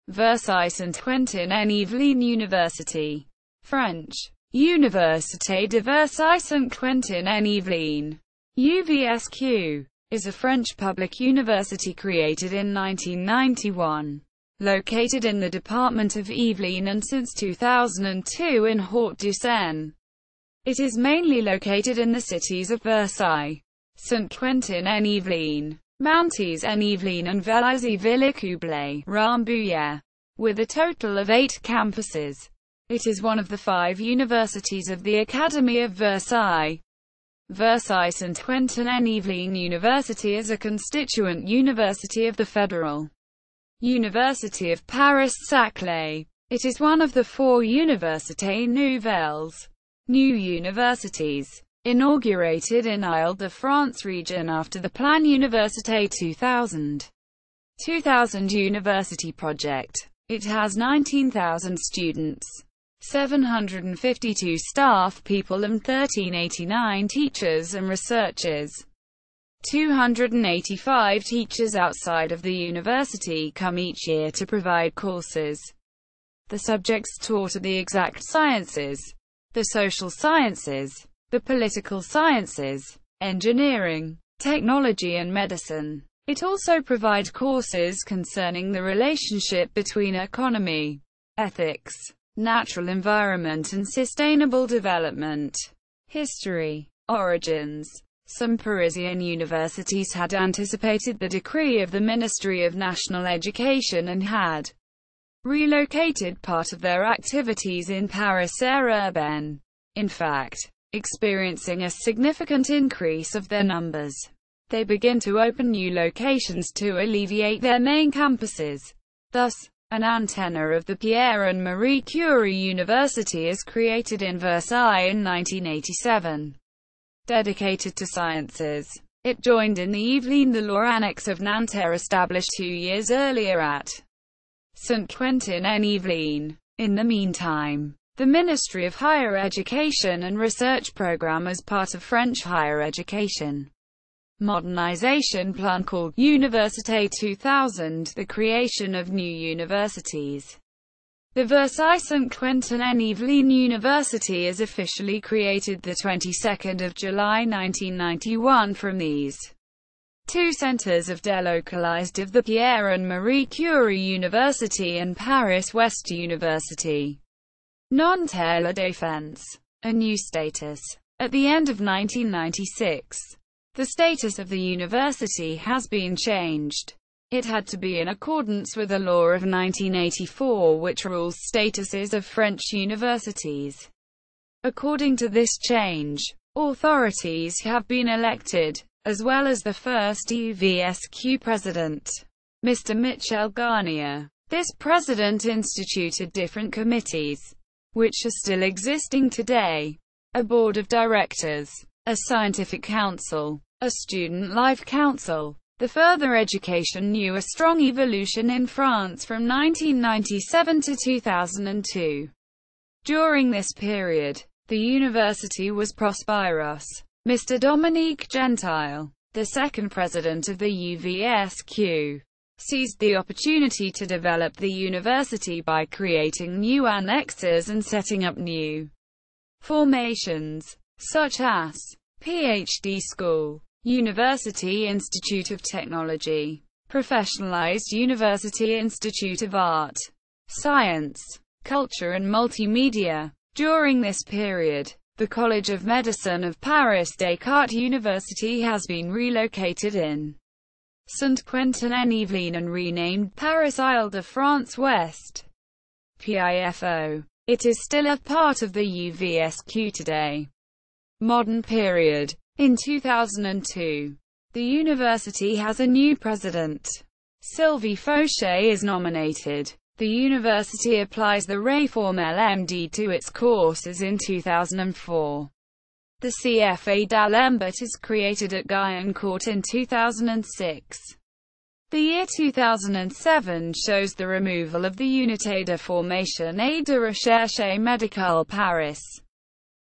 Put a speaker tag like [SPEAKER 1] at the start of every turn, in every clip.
[SPEAKER 1] Versailles Saint-Quentin-en-Yvelines University. French. Université de Versailles Saint-Quentin-en-Yvelines. UVSQ is a French public university created in 1991. Located in the department of Yvelines and since 2002 in Hauts-de-Seine. It is mainly located in the cities of Versailles, Saint-Quentin-en-Yvelines, Mounties-en-Yvelines and Villes, Rambouillet, with a total of 8 campuses. It is one of the 5 universities of the Academy of Versailles. Versailles Saint-Quentin-en-Yvelines University is a constituent university of the Federal University of Paris-Saclay. It is one of the 4 Universités Nouvelles, new universities, inaugurated in Île-de-France region after the Plan Université 2000 university project. It has 19,000 students, 752 staff people and 1389 teachers and researchers. 285 teachers outside of the university come each year to provide courses. The subjects taught are the exact sciences, the social sciences, the political sciences, engineering, technology and medicine. It also provides courses concerning the relationship between economy, ethics, natural environment and sustainable development, history, origins. Some Parisian universities had anticipated the decree of the Ministry of National Education and had relocated part of their activities in Paris-Urbaine. In fact, experiencing a significant increase of their numbers, they begin to open new locations to alleviate their main campuses. Thus, an antenna of the Pierre and Marie Curie University is created in Versailles in 1987. Dedicated to sciences, it joined in the Yvelines the law annex of Nanterre established 2 years earlier at Saint-Quentin-en-Yvelines. In the meantime, the Ministry of Higher Education and Research program as part of French higher education modernization plan called Université 2000, the creation of new universities. The Versailles Saint-Quentin-en-Yvelines University is officially created the 22nd of July 1991 from these 2 centers of delocalized of the Pierre and Marie Curie University and Paris-West University. Nanterre La Défense. A new status. At the end of 1996, the status of the university has been changed. It had to be in accordance with a law of 1984 which rules statuses of French universities. According to this change, authorities have been elected, as well as the first UVSQ president, Mr. Michel Garnier. This president instituted different committees, which are still existing today: a board of directors, a scientific council, a student life council. The further education knew a strong evolution in France from 1997 to 2002. During this period, the university was prosperous. Mr. Dominique Gentile, the second president of the UVSQ, seized the opportunity to develop the university by creating new annexes and setting up new formations, such as PhD School, University Institute of Technology, Professionalized University Institute of Art, Science, Culture and Multimedia. During this period, the College of Medicine of Paris Descartes University has been relocated in Saint-Quentin-en-Yvelines and renamed Paris Île-de-France West, PIFO. It is still a part of the UVSQ today. Modern period. In 2002, the university has a new president. Sylvie Fauché is nominated. The university applies the Réforme LMD to its courses in 2004. The CFA d'Alembert is created at Guyancourt in 2006. The year 2007 shows the removal of the Unité de Formation et de Recherche Médicale Paris,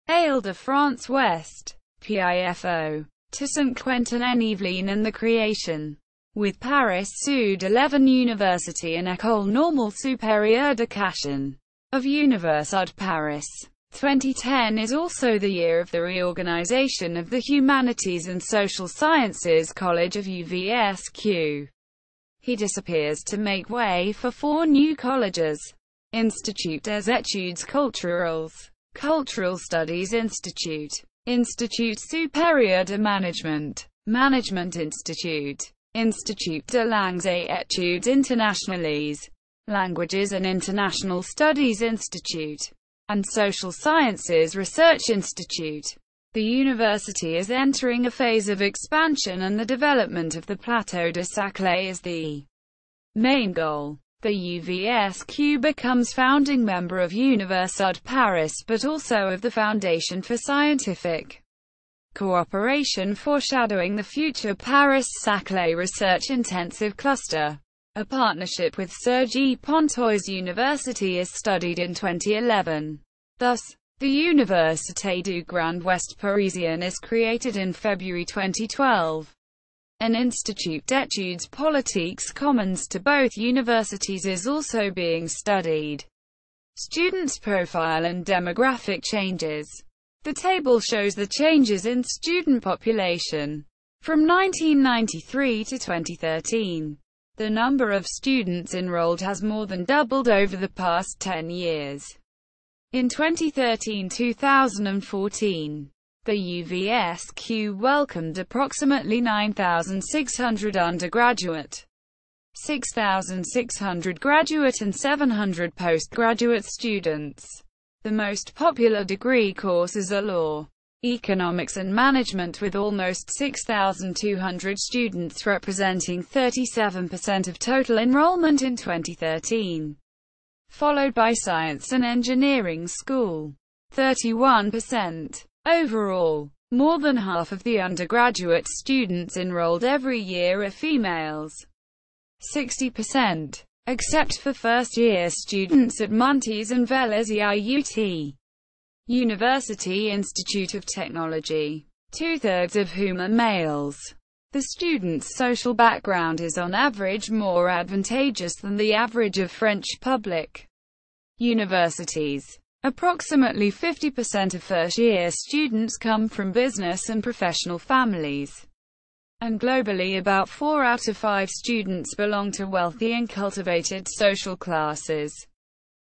[SPEAKER 1] Île-de-France West, PIFO, to Saint-Quentin-en-Yvelines and the creation with Paris Sud 11 University and École Normale Supérieure de Caen of Université Paris. 2010 is also the year of the reorganization of the Humanities and Social Sciences College of UVSQ. He disappears to make way for 4 new colleges: Institut des Études Culturelles, Cultural Studies Institute, Institut Supérieur de Management, Management Institute, Institut de Langues et Études Internationales, Languages and International Studies Institute, and Social Sciences Research Institute. The university is entering a phase of expansion, and the development of the Plateau de Saclay is the main goal. The UVSQ becomes founding member of Université Paris, but also of the Foundation for Scientific Cooperation, foreshadowing the future Paris-Saclay Research Intensive Cluster. A partnership with Cergy Pontoise University is studied in 2011. Thus, the Université du Grand Ouest Parisien is created in February 2012. An Institut d'études politiques commons to both universities is also being studied. Students' profile and demographic changes. The table shows the changes in student population from 1993 to 2013. The number of students enrolled has more than doubled over the past 10 years. In 2013-2014, the UVSQ welcomed approximately 9,600 undergraduate, 6,600 graduate and 700 postgraduate students. The most popular degree courses are law, economics and management, with almost 6,200 students, representing 37% of total enrollment in 2013, followed by science and engineering school, 31%. Overall, more than half of the undergraduate students enrolled every year are females, 60%, except for first-year students at Montes and Versailles IUT. University Institute of Technology, 2/3 of whom are males. The students' social background is on average more advantageous than the average of French public universities. Approximately 50% of first-year students come from business and professional families. And globally, about 4 out of 5 students belong to wealthy and cultivated social classes.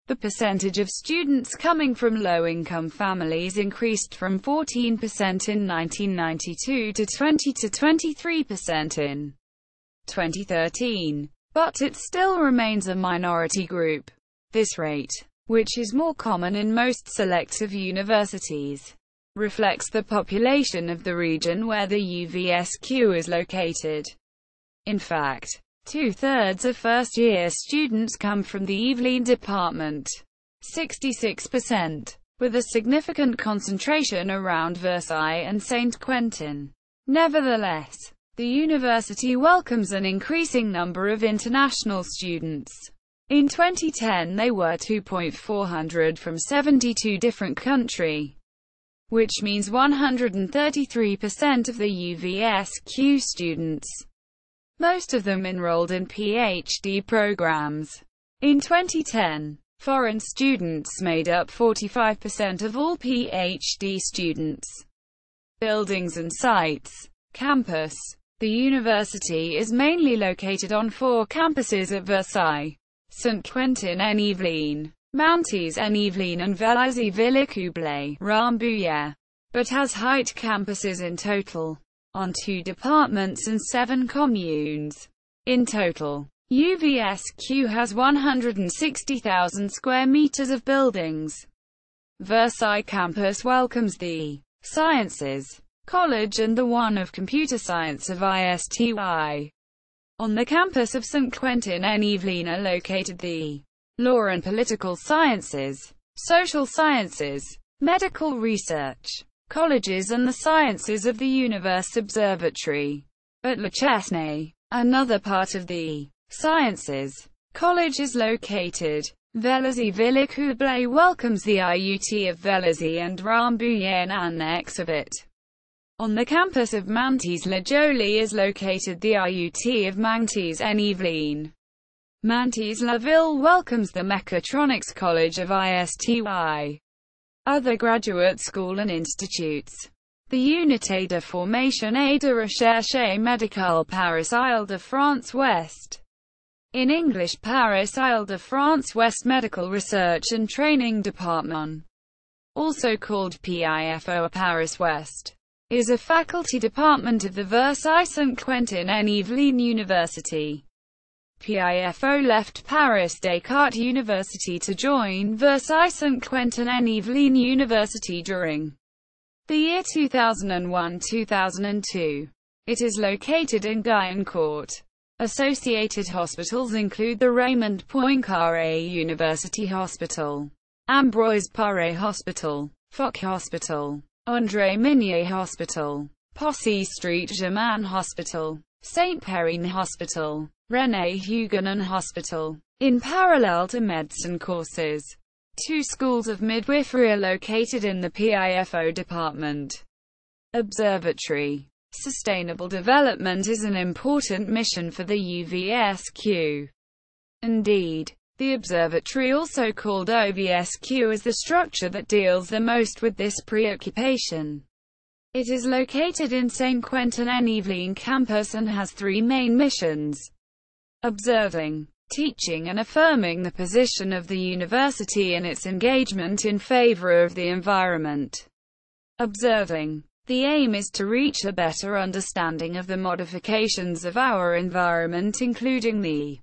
[SPEAKER 1] The percentage of students coming from low-income families increased from 14% in 1992 to 20% in 2013. But it still remains a minority group. This rate, which is more common in most selective universities, reflects the population of the region where the UVSQ is located. In fact, 2/3 of first-year students come from the Yvelines department, 66%, with a significant concentration around Versailles and Saint Quentin. Nevertheless, the university welcomes an increasing number of international students. In 2010 they were 2,400 from 72 different countries, which means 133% of the UVSQ students. Most of them enrolled in PhD programs. In 2010, foreign students made up 45% of all PhD students. Buildings and sites. Campus. The university is mainly located on 4 campuses at Versailles, Saint Quentin-en-Yvelines, Montes-en-Yvelines and Villes-Rambouillet, but has height campuses in total, on 2 departments and 7 communes. In total, UVSQ has 160,000 square meters of buildings. Versailles campus welcomes the Sciences College and the one of Computer Science of ISTY. On the campus of Saint Quentin-en-Yvelines are located the Law and Political Sciences, Social Sciences, Medical Research colleges and the Sciences of the Universe Observatory. At Le Chesnay, another part of the Sciences College is located. Versailles welcomes the IUT of Versailles and Rambouillet, an annex of it. On the campus of Mantes-la-Jolie is located the IUT of Mantes n.iv.lin. Mantes-la-Ville welcomes the Mechatronics College of ISTY. Other graduate school and institutes. The Unité de formation et de recherche médicale Paris Île-de-France West. In English, Paris Île-de-France West Medical Research and Training Department, also called PIFO or Paris West, is a faculty department of the Versailles Saint-Quentin-en-Yvelines University. PIFO left Paris Descartes University to join Versailles Saint-Quentin-en-Yvelines University during the year 2001-2002. It is located in Guyancourt. Associated hospitals include the Raymond Poincaré University Hospital, Ambroise Paré Hospital, Foch Hospital, André Minier Hospital, Poissy Street Germain Hospital, Saint Perrine Hospital, René Huguenin Hospital. In parallel to medicine courses, 2 schools of midwifery are located in the PIFO department. Observatory. Sustainable development is an important mission for the UVSQ. Indeed, the observatory, also called OVSQ, is the structure that deals the most with this preoccupation. It is located in Saint Quentin-en-Yvelines campus and has 3 main missions: observing, teaching and affirming the position of the university and its engagement in favor of the environment. Observing. The aim is to reach a better understanding of the modifications of our environment, including the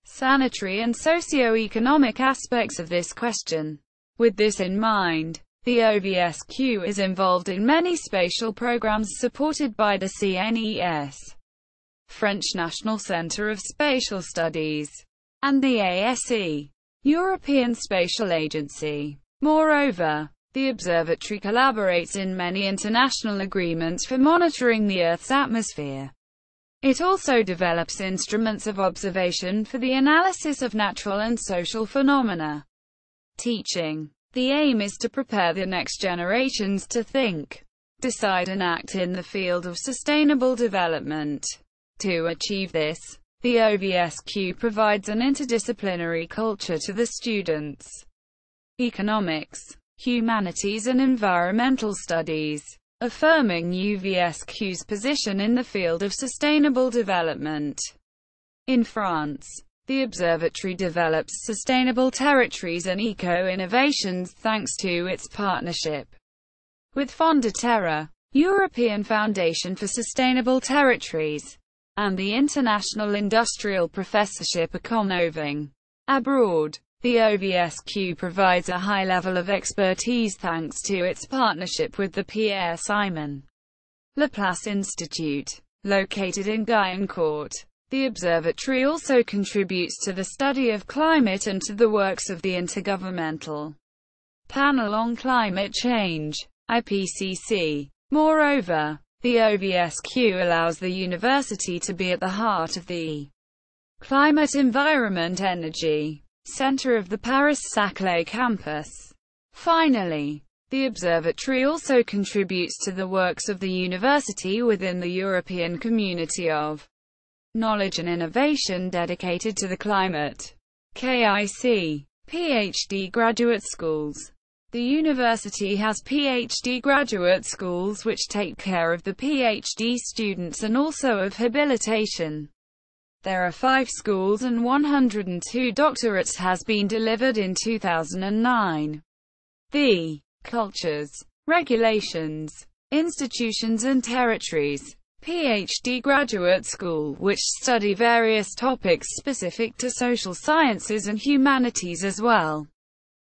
[SPEAKER 1] sanitary and socio-economic aspects of this question. With this in mind, the OVSQ is involved in many spatial programs supported by the CNES, French National Centre of Spatial Studies, and the ASE, European Spatial Agency. Moreover, the observatory collaborates in many international agreements for monitoring the Earth's atmosphere. It also develops instruments of observation for the analysis of natural and social phenomena. Teaching. The aim is to prepare the next generations to think, decide and act in the field of sustainable development. To achieve this, the OVSQ provides an interdisciplinary culture to the students. Economics, humanities and environmental studies, affirming UVSQ's position in the field of sustainable development. In France, the observatory develops sustainable territories and eco-innovations thanks to its partnership with Fond de Terre, European Foundation for Sustainable Territories, and the International Industrial Professorship Econoving. Abroad, the OVSQ provides a high level of expertise thanks to its partnership with the Pierre Simon Laplace Institute, located in Guyancourt. The observatory also contributes to the study of climate and to the works of the Intergovernmental Panel on Climate Change, IPCC. Moreover, the OVSQ allows the university to be at the heart of the Climate Environment Energy Center of the Paris-Saclay campus. Finally, the observatory also contributes to the works of the university within the European Community of Knowledge and Innovation dedicated to the climate. KIC. PhD graduate schools. The university has PhD graduate schools which take care of the PhD students and also of habilitation. There are 5 schools and 102 doctorates has been delivered in 2009. The cultures, regulations, institutions and territories. PhD graduate school, which study various topics specific to social sciences and humanities as well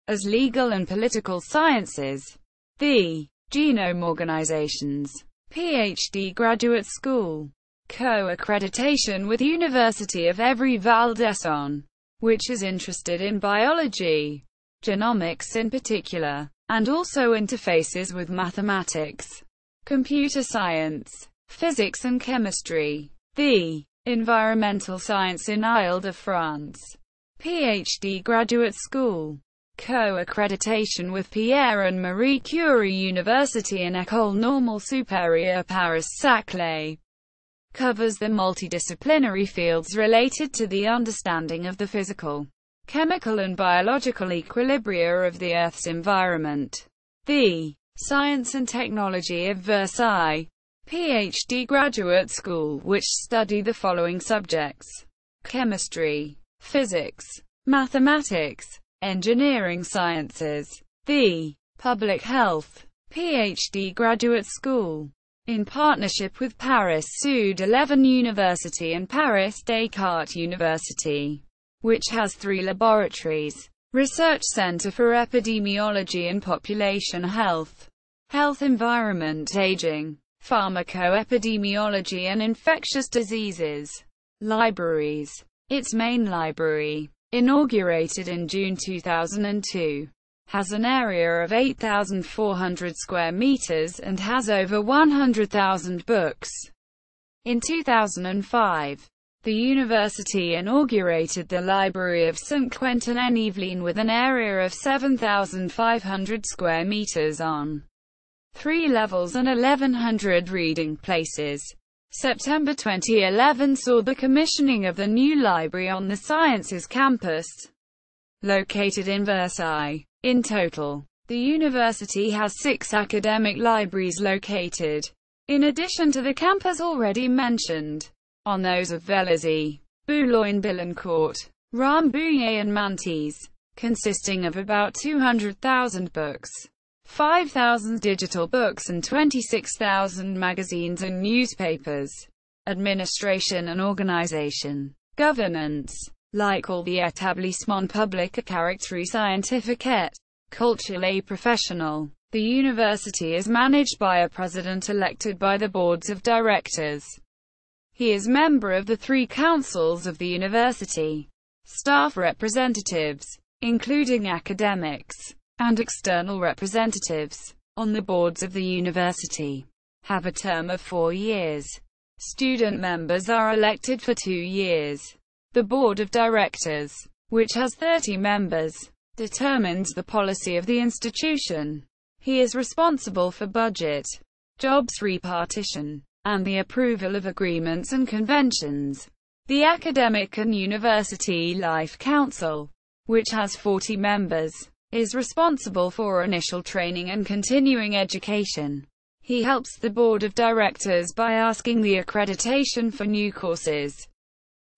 [SPEAKER 1] as legal and political sciences. The genome organizations. PhD graduate school. Co-accreditation with University of Val d'Essonne, which is interested in biology, genomics in particular, and also interfaces with mathematics, computer science, physics and chemistry. The Environmental Science in Île-de-France. PhD graduate school. co-accreditation with Pierre and Marie Curie University and École Normale Supérieure Paris-Saclay, covers the multidisciplinary fields related to the understanding of the physical, chemical and biological equilibria of the Earth's environment. The Science and Technology of Versailles PhD graduate school, which study the following subjects: chemistry, physics, mathematics, engineering sciences. The Public Health PhD graduate school, in partnership with Paris Sud 11 University and Paris Descartes University, which has 3 laboratories: Research Center for Epidemiology and Population Health, Health Environment Aging, Pharmacoepidemiology and Infectious Diseases. Libraries. Its main library, inaugurated in June 2002, has an area of 8,400 square meters and has over 100,000 books. In 2005, the university inaugurated the Library of Saint Quentin-en-Yvelines with an area of 7,500 square meters on 3 levels and 1,100 reading places. September 2011 saw the commissioning of the new library on the Sciences campus, located in Versailles. In total, the university has 6 academic libraries located, in addition to the campus already mentioned, on those of Versailles, Boulogne-Billancourt, Rambouillet and Mantes, consisting of about 200,000 books, 5,000 digital books and 26,000 magazines and newspapers. Administration and organization. Governance. Like all the établissements publics à caractère scientifique et culturel et professionnel, the university is managed by a president elected by the boards of directors. He is member of the 3 councils of the university. Staff representatives, including academics and external representatives, on the boards of the university, have a term of 4 years. Student members are elected for 2 years. The board of directors, which has 30 members, determines the policy of the institution. He is responsible for budget, jobs repartition, and the approval of agreements and conventions. The Academic and University Life Council, which has 40 members, is responsible for initial training and continuing education. He helps the board of directors by asking the accreditation for new courses.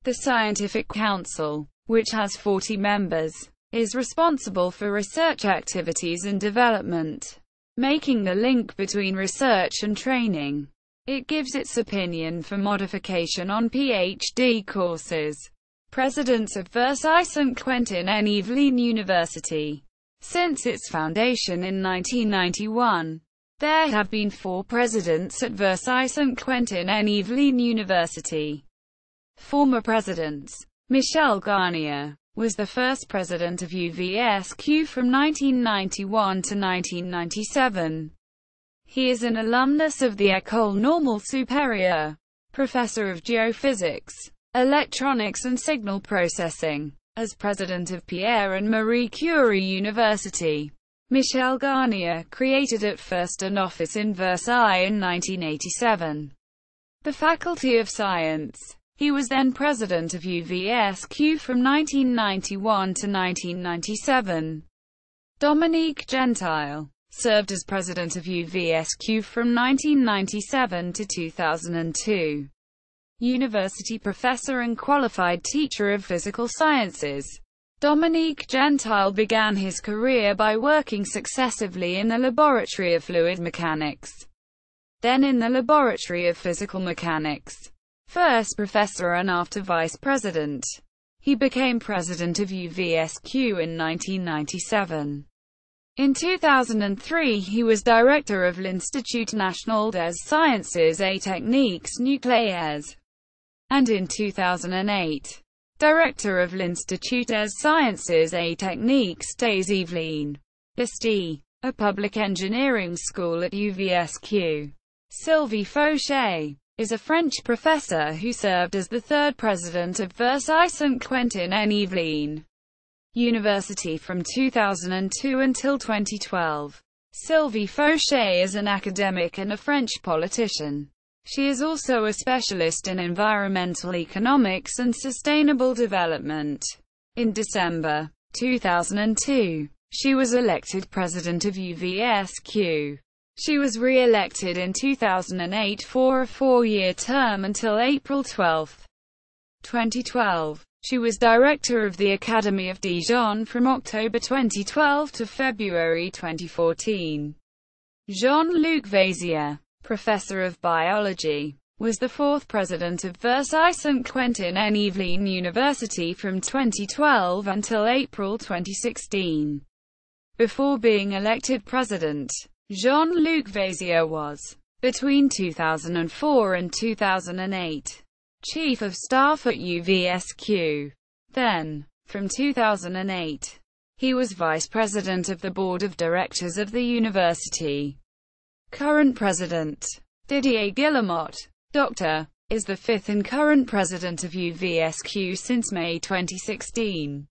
[SPEAKER 1] The Scientific Council, which has 40 members, is responsible for research activities and development, making the link between research and training. It gives its opinion for modification on PhD courses. Presidents of Versailles Saint-Quentin-en-Yvelines University. Since its foundation in 1991, there have been 4 presidents at Versailles Saint-Quentin-en-Yvelines University. Former presidents. Michel Garnier was the first president of UVSQ from 1991 to 1997. He is an alumnus of the École Normale Supérieure, professor of geophysics, electronics and signal processing. As president of Pierre and Marie Curie University, Michel Garnier created at first an office in Versailles in 1987. The Faculty of Science. He was then president of UVSQ from 1991 to 1997. Dominique Gentile served as president of UVSQ from 1997 to 2002. University professor and qualified teacher of physical sciences. Dominique Gentile began his career by working successively in the laboratory of fluid mechanics, then in the laboratory of physical mechanics. First professor and after vice president. He became president of UVSQ in 1997. In 2003 he was director of l'Institut National des Sciences et Techniques Nucléaires. And in 2008, director of l'Institut des Sciences et Techniques des Yvelines, ISTE, a public engineering school at UVSQ. Sylvie Fauché is a French professor who served as the 3rd president of Versailles Saint-Quentin-en-Yvelines. University from 2002 until 2012. Sylvie Fauché is an academic and a French politician. She is also a specialist in environmental economics and sustainable development. In December 2002, she was elected president of UVSQ. She was re-elected in 2008 for a 4-year term until April 12, 2012. She was director of the Academy of Dijon from October 2012 to February 2014. Jean-Luc Vazier, professor of biology, was the 4th president of Versailles Saint-Quentin-en-Yvelines University from 2012 until April 2016. Before being elected president, Jean-Luc Vazier was, between 2004 and 2008, Chief of Staff at UVSQ. Then, from 2008, he was Vice President of the Board of Directors of the university. Current President, Didier Guillemot, Dr., is the 5th and current President of UVSQ since May 2016.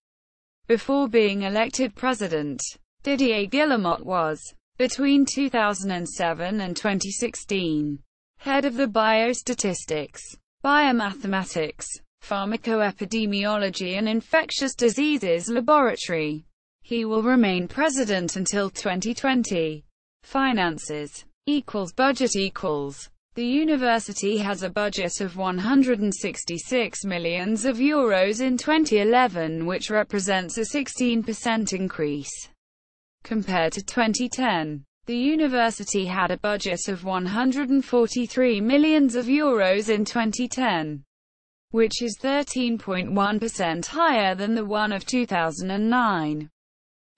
[SPEAKER 1] Before being elected President, Didier Guillemot was, between 2007 and 2016, head of the Biostatistics, Biomathematics, Pharmacoepidemiology and Infectious Diseases Laboratory. He will remain president until 2020. Finances =budget =. The university has a budget of €166 million in 2011, which represents a 16% increase compared to 2010. The university had a budget of €143 million in 2010, which is 13.1% higher than the one of 2009.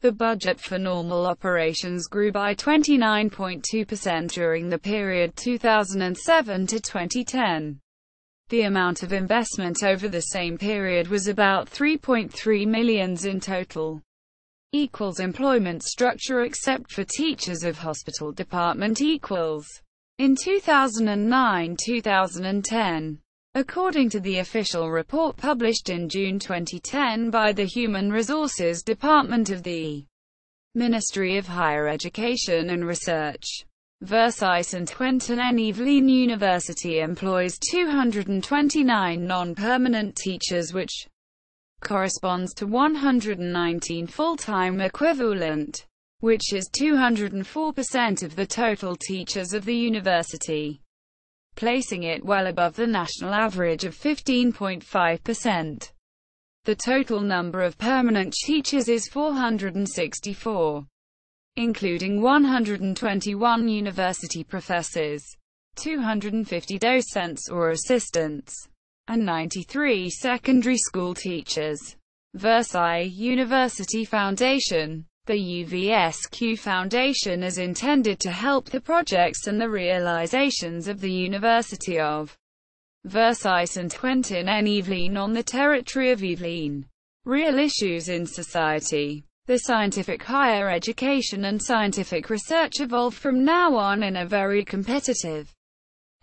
[SPEAKER 1] The budget for normal operations grew by 29.2% during the period 2007 to 2010. The amount of investment over the same period was about €3.3 million in total. Employment structure except for teachers of hospital department equals. In 2009-2010, according to the official report published in June 2010 by the Human Resources Department of the Ministry of Higher Education and Research, Versailles Saint-Quentin-en-Yvelines University employs 229 non-permanent teachers, which corresponds to 119 full-time equivalent, which is 204% of the total teachers of the university, placing it well above the national average of 15.5%. The total number of permanent teachers is 464, including 121 university professors, 250 docents or assistants, and 93 secondary school teachers. Versailles University Foundation. The UVSQ Foundation is intended to help the projects and the realizations of the University of Versailles Saint-Quentin-en-Yvelines on the territory of Yvelines. Real issues in society. The scientific higher education and scientific research evolve from now on in a very competitive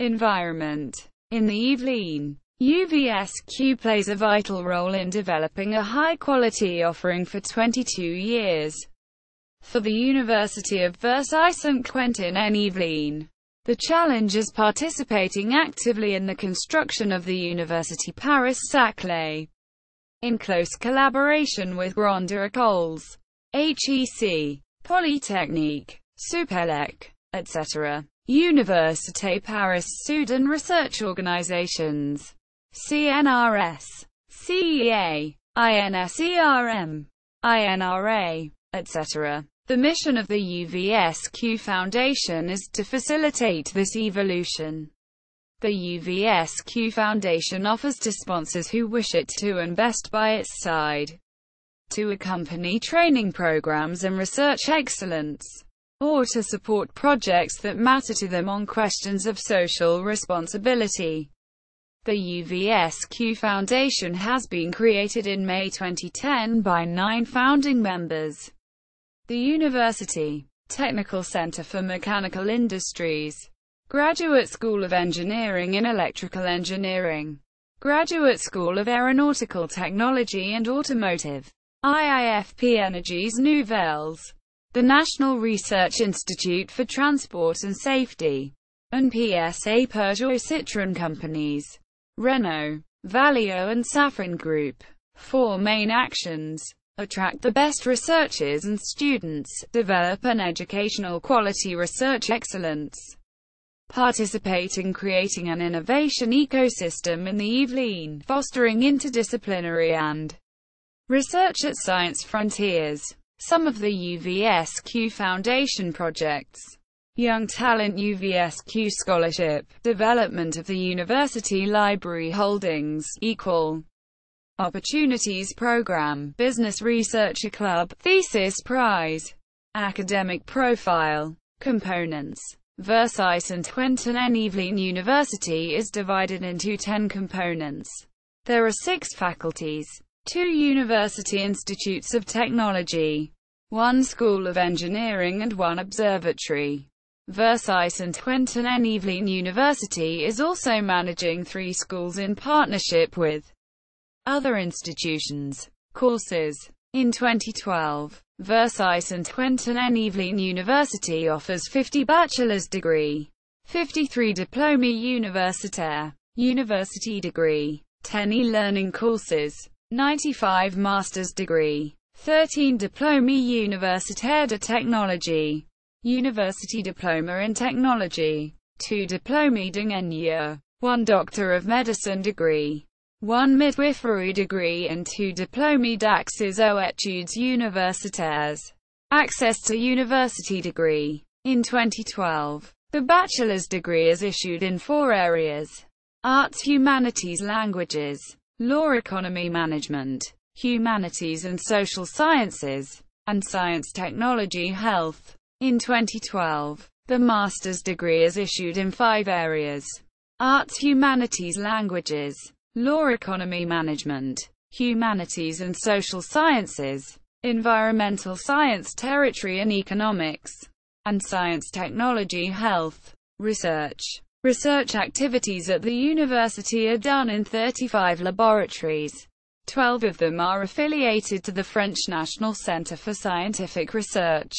[SPEAKER 1] environment. In the Yvelines, UVSQ plays a vital role in developing a high-quality offering for 22 years. For the University of Versailles Saint-Quentin-en-Yvelines, the challenge is participating actively in the construction of the University Paris-Saclay, in close collaboration with Grandes Écoles, HEC, Polytechnique, Supélec, etc., Université Paris-Sud and research organizations, CNRS, CEA, INSERM, INRA, etc. The mission of the UVSQ Foundation is to facilitate this evolution. The UVSQ Foundation offers to sponsors who wish it to invest by its side, to accompany training programs and research excellence, or to support projects that matter to them on questions of social responsibility. The UVSQ Foundation has been created in May 2010 by 9 founding members. The University Technical Center for Mechanical Industries, Graduate School of Engineering and Electrical Engineering, Graduate School of Aeronautical Technology and Automotive, IIFP Energies Nouvelles, the National Research Institute for Transport and Safety, and PSA Peugeot Citroën companies, Renault, Valeo and Safran Group. 4 main actions. Attract the best researchers and students, develop an educational quality research excellence, participate in creating an innovation ecosystem in the Yvelines, fostering interdisciplinary and research at science frontiers. Some of the UVSQ Foundation projects: Young Talent UVSQ Scholarship, development of the University Library Holdings, Equal Opportunities Program, Business Researcher Club, Thesis Prize, Academic Profile. Components. Versailles Saint-Quentin-en-Yvelines University is divided into 10 components. There are 6 faculties, 2 University Institutes of Technology, 1 School of Engineering and 1 observatory. Versailles Saint-Quentin-en-Yvelines University is also managing 3 schools in partnership with other institutions. Courses. In 2012, Versailles Saint-Quentin-en-Yvelines University offers 50 bachelor's degree, 53 diplôme universitaire, university degree, 10 e-learning courses, 95 master's degree, 13 diplôme universitaire de technologie, university diploma in technology, 2 diplôme d'ingénieur, 1 doctor of medicine degree, 1 midwifery degree and 2 diplômes d'accès aux études universitaires. Access to university degree. In 2012, the bachelor's degree is issued in 4 areas: arts, humanities, languages, law, economy, management, humanities and social sciences, and science, technology, health. In 2012, the master's degree is issued in 5 areas: arts, humanities, languages, law, economy, management, humanities and social sciences, environmental science, territory and economics, and science, technology, health. Research. Research activities at the university are done in 35 laboratories. 12 of them are affiliated to the French National Centre for Scientific Research.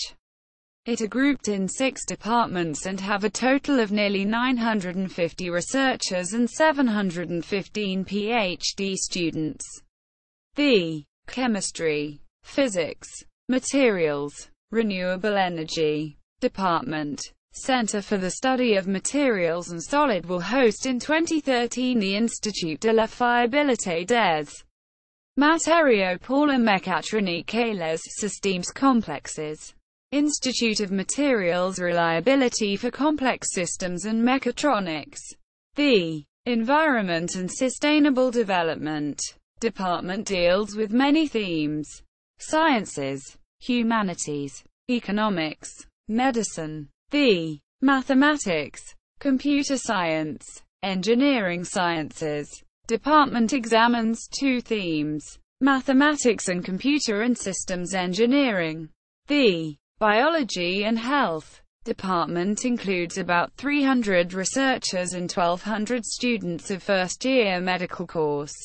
[SPEAKER 1] It are grouped in 6 departments and have a total of nearly 950 researchers and 715 PhD students. The Chemistry, Physics, Materials, Renewable Energy Department, Center for the Study of Materials and Solid will host in 2013 the Institut de la Fiabilité des Matériaux pour la mécatronique et les systèmes complexes. Institute of Materials Reliability for Complex Systems and Mechatronics. The Environment and Sustainable Development Department deals with many themes: sciences, humanities, economics, medicine. The Mathematics, Computer Science, Engineering Sciences Department examines 2 themes: mathematics and computer and systems engineering. The Biology and Health Department includes about 300 researchers and 1,200 students of first-year medical course.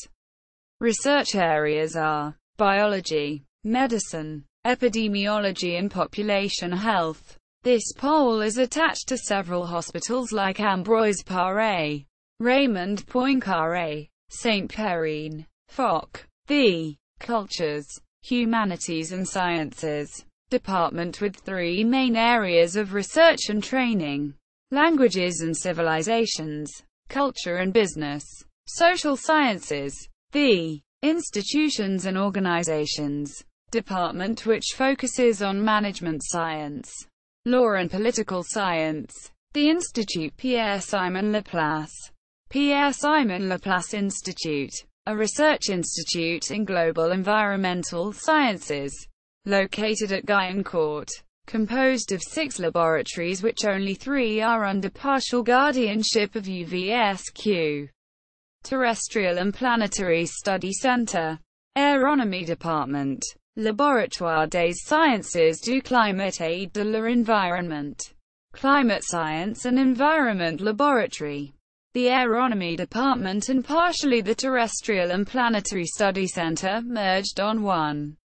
[SPEAKER 1] Research areas are biology, medicine, epidemiology and population health. This pole is attached to several hospitals like Ambroise Paré, Raymond Poincaré, Saint Perrine, Foch. The Cultures, Humanities and Sciences Department with 3 main areas of research and training: languages and civilizations, culture and business, social sciences. The Institutions and Organizations Department, which focuses on management science, law and political science. The Institute Pierre Simon Laplace. Pierre Simon Laplace Institute, a research institute in global environmental sciences, located at Guyancourt, composed of 6 laboratories, which only 3 are under partial guardianship of UVSQ. Terrestrial and Planetary Study Center. Aéronomie Department. Laboratoire des Sciences du Climat et de l'Environnement. Climate Science and Environment Laboratory. The Aéronomie Department and partially the Terrestrial and Planetary Study Center merged on one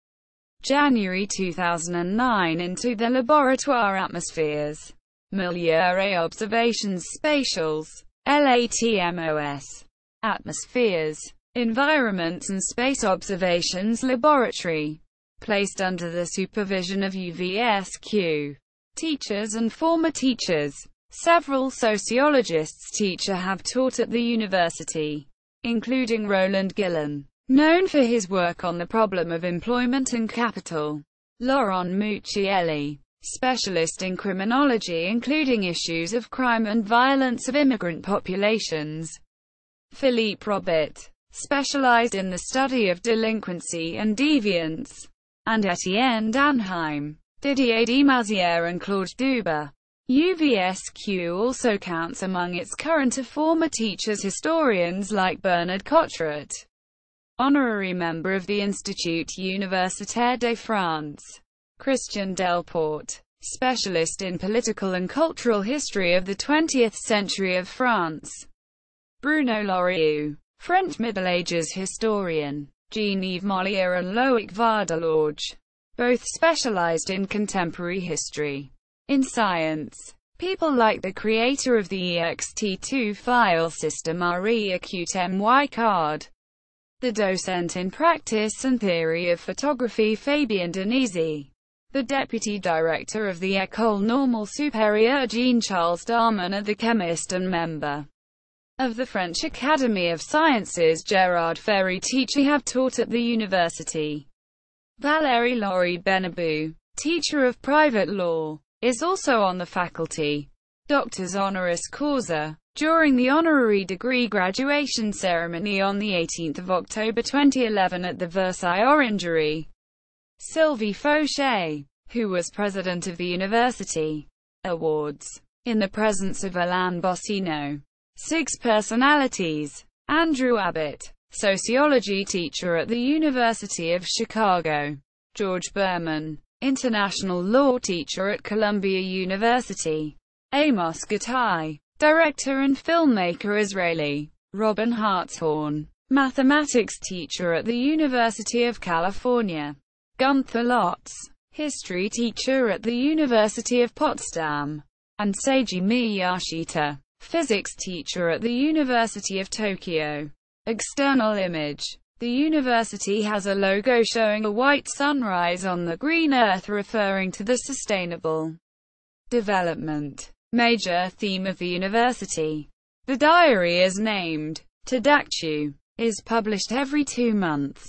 [SPEAKER 1] January 2009 into the Laboratoire Atmospheres, Milieux et Observations Spatiales, LATMOS, Atmospheres, Environments and Space Observations Laboratory, placed under the supervision of UVSQ, teachers and former teachers. Several sociologists have taught at the university, including Roland Gillen, known for his work on the problem of employment and capital; Laurent Muccielli, specialist in criminology including issues of crime and violence of immigrant populations; Philippe Robert, specialized in the study of delinquency and deviance; and Etienne Danheim, Didier Demasière and Claude Duba. UVSQ also counts among its current or former teachers historians like Bernard Cotteret, honorary member of the Institut Universitaire de France; Christian Delporte, specialist in political and cultural history of the 20th century of France; Bruno Loriot, French Middle Ages historian; Jean-Yves Mollier and Loïc Vardelorge, both specialized in contemporary history. In science, people like the creator of the ext2 file system Marie Acute-My Card, the docent in practice and theory of photography Fabien Denisi, the deputy director of the École Normale Supérieure Jean-Charles Darmanin, the chemist and member of the French Academy of Sciences Gérard Ferry have taught at the university. Valérie Laurie Benabou, teacher of private law, is also on the faculty. Doctors honoris causa. During the honorary degree graduation ceremony on 18 October 2011 at the Versailles Orangery, Sylvie Fauché, who was president of the university, awards, in the presence of Alain Bossino, 6 personalities: Andrew Abbott, sociology teacher at the University of Chicago; George Berman, international law teacher at Columbia University; Amos Gataï, director and filmmaker Israeli; Robin Hartshorn, mathematics teacher at the University of California; Gunther Lotz, history teacher at the University of Potsdam; and Seiji Miyashita, physics teacher at the University of Tokyo. External image. The university has a logo showing a white sunrise on the green earth, referring to the sustainable development major theme of the university. The diary is named Tadakchu, is published every 2 months.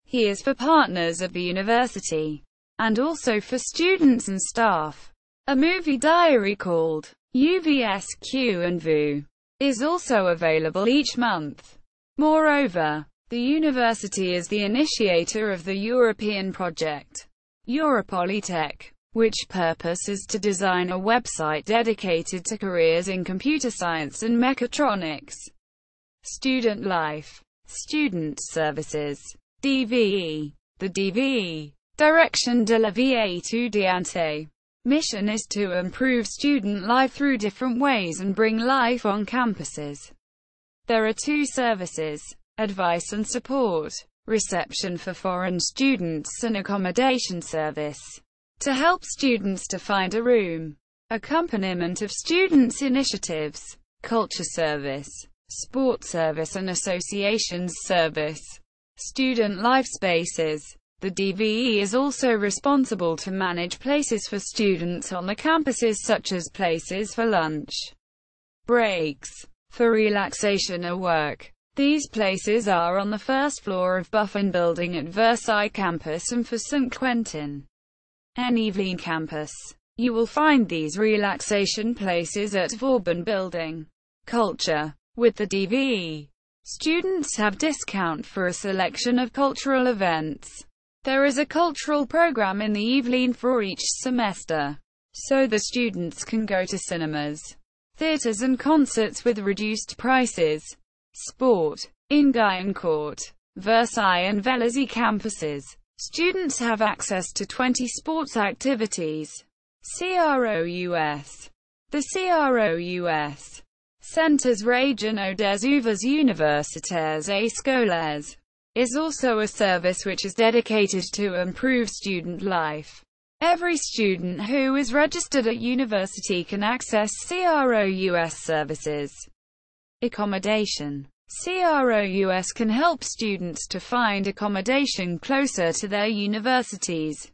[SPEAKER 1] He is for partners of the university, and also for students and staff. A movie diary called UVSQ and VU is also available each month. Moreover, the university is the initiator of the European project, Europolitech, which purpose is to design a website dedicated to careers in computer science and mechatronics. Student life. Student services. DVE. The DVE, Direction de la Vie étudiante, mission is to improve student life through different ways and bring life on campuses. There are 2 services: advice and support, reception for foreign students, and accommodation service, to help students to find a room, accompaniment of students' initiatives, culture service, sport service and associations service. Student life spaces. The DVE is also responsible to manage places for students on the campuses, such as places for lunch breaks, for relaxation or work. These places are on the first floor of Buffon Building at Versailles campus and for Saint Quentin en-Yvelines campus. You will find these relaxation places at Vauban Building. Culture. With the DVE, students have discount for a selection of cultural events. There is a cultural program in the Yvelines for each semester, so the students can go to cinemas, theaters and concerts with reduced prices. Sport. In Guyancourt, Versailles and Vélizy campuses, students have access to 20 sports activities. CROUS. The CROUS Centres Régionaux des Œuvres Universitaires et Scolaires is also a service which is dedicated to improve student life. Every student who is registered at university can access CROUS services. Accommodation. CROUS can help students to find accommodation closer to their universities.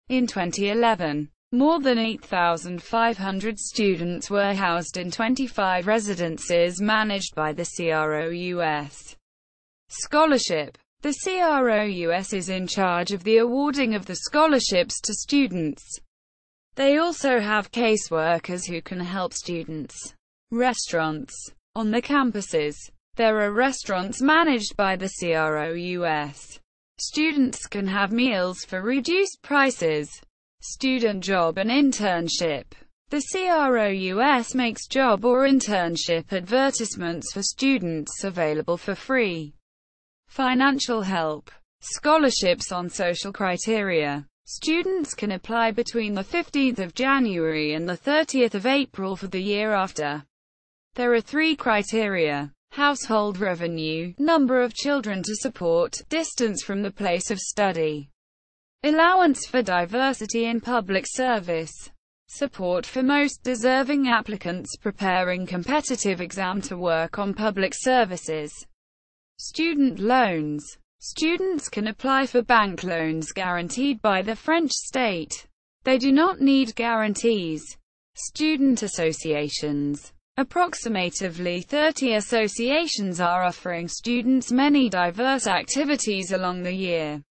[SPEAKER 1] In 2011, more than 8,500 students were housed in 25 residences managed by the CROUS. Scholarship. The CROUS is in charge of the awarding of the scholarships to students. They also have caseworkers who can help students. Restaurants. On the campuses, there are restaurants managed by the CROUS. Students can have meals for reduced prices. Student job and internship. The CROUS makes job or internship advertisements for students available for free. Financial help. Scholarships on social criteria. Students can apply between the 15th of January and the 30th of April for the year after. There are 3 criteria: household revenue, number of children to support, distance from the place of study. Allowance for diversity in public service. Support for most deserving applicants preparing competitive exam to work on public services. Student loans. Students can apply for bank loans guaranteed by the French state. They do not need guarantees. Student associations. Approximately 30 associations are offering students many diverse activities along the year.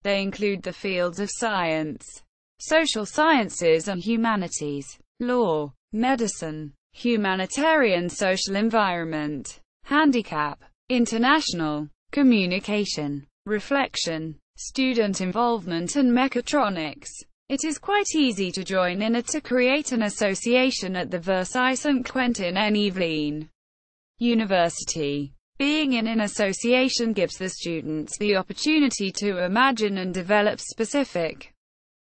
[SPEAKER 1] They include the fields of science, social sciences and humanities, law, medicine, humanitarian, social environment, handicap, international, communication, reflection, student involvement and mechatronics. It is quite easy to join in or to create an association at the Versailles Saint-Quentin-en-Yvelines University. Being in an association gives the students the opportunity to imagine and develop specific,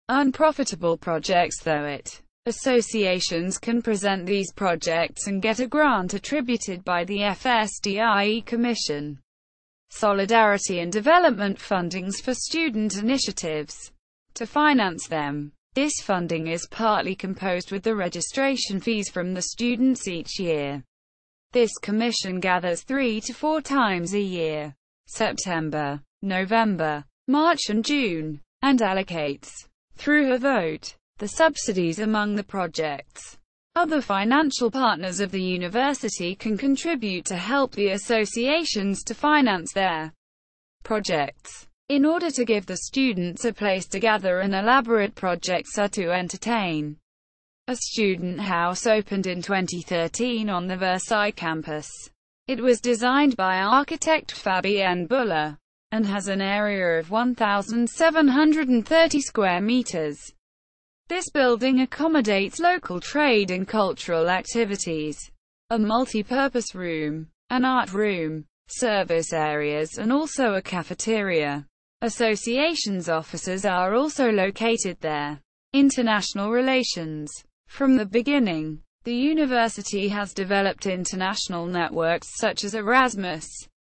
[SPEAKER 1] unprofitable projects through it. Associations can present these projects and get a grant attributed by the FSDIE Commission. Solidarity and development fundings for student initiatives. To finance them, this funding is partly composed with the registration fees from the students each year. This commission gathers 3 to 4 times a year, September, November, March and June, and allocates, through a vote, the subsidies among the projects. Other financial partners of the university can contribute to help the associations to finance their projects. In order to give the students a place to gather and elaborate projects are to entertain. A student house opened in 2013 on the Versailles campus. It was designed by architect Fabienne Buller, and has an area of 1,730 square meters. This building accommodates local trade and cultural activities, a multi-purpose room, an art room, service areas and also a cafeteria. Associations offices are also located there. International relations. From the beginning, the university has developed international networks such as Erasmus,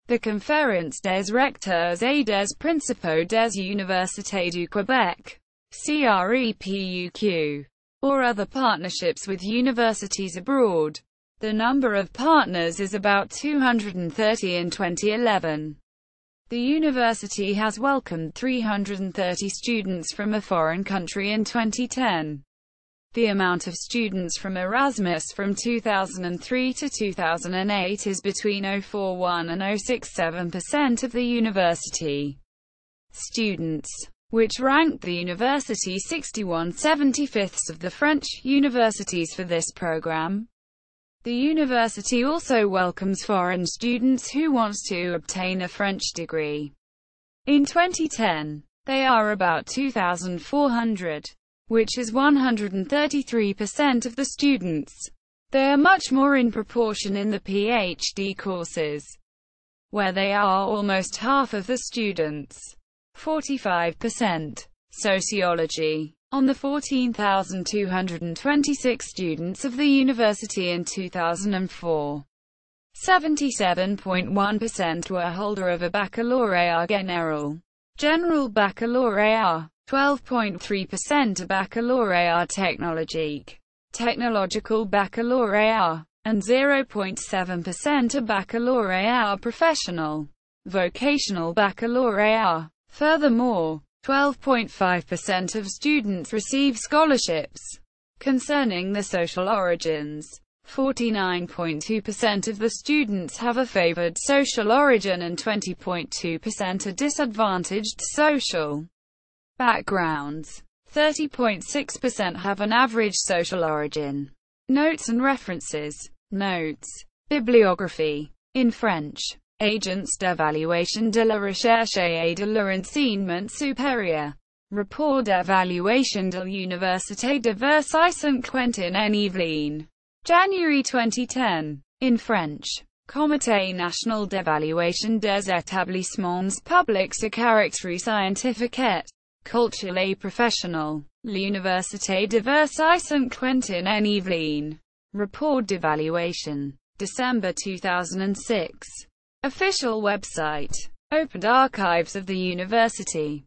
[SPEAKER 1] the Conférence des Recteurs et des Principaux des Universités du Québec, CREPUQ, or other partnerships with universities abroad. The number of partners is about 230 in 2011. The university has welcomed 330 students from a foreign country in 2010. The amount of students from Erasmus from 2003 to 2008 is between 0.41 and 0.67% of the university students, which ranked the university 61/75 of the French universities for this program. The university also welcomes foreign students who want to obtain a French degree. In 2010, they are about 2,400, which is 133% of the students. They are much more in proportion in the PhD courses, where they are almost half of the students, 45%. Sociology. On the 14,226 students of the university in 2004, 77.1% were holder of a baccalauréat général, general baccalauréat, 12.3% a baccalauréat technologique, technological baccalauréat, and 0.7% a baccalauréat professional, vocational baccalauréat. Furthermore, 12.5% of students receive scholarships. Concerning the social origins, 49.2% of the students have a favored social origin and 20.2% are disadvantaged social backgrounds. 30.6% have an average social origin. Notes and references. Notes. Bibliography. In French. Agence d'évaluation de la recherche et de l'enseignement supérieur. Rapport d'évaluation de l'Université de Versailles Saint-Quentin-en-Yvelines. January 2010. In French. Comité national d'évaluation des établissements publics à caractère scientifique et culturel et professionnel. L'Université de Versailles Saint-Quentin-en-Yvelines. Report d'évaluation. December 2006. Official website. Opened archives of the university.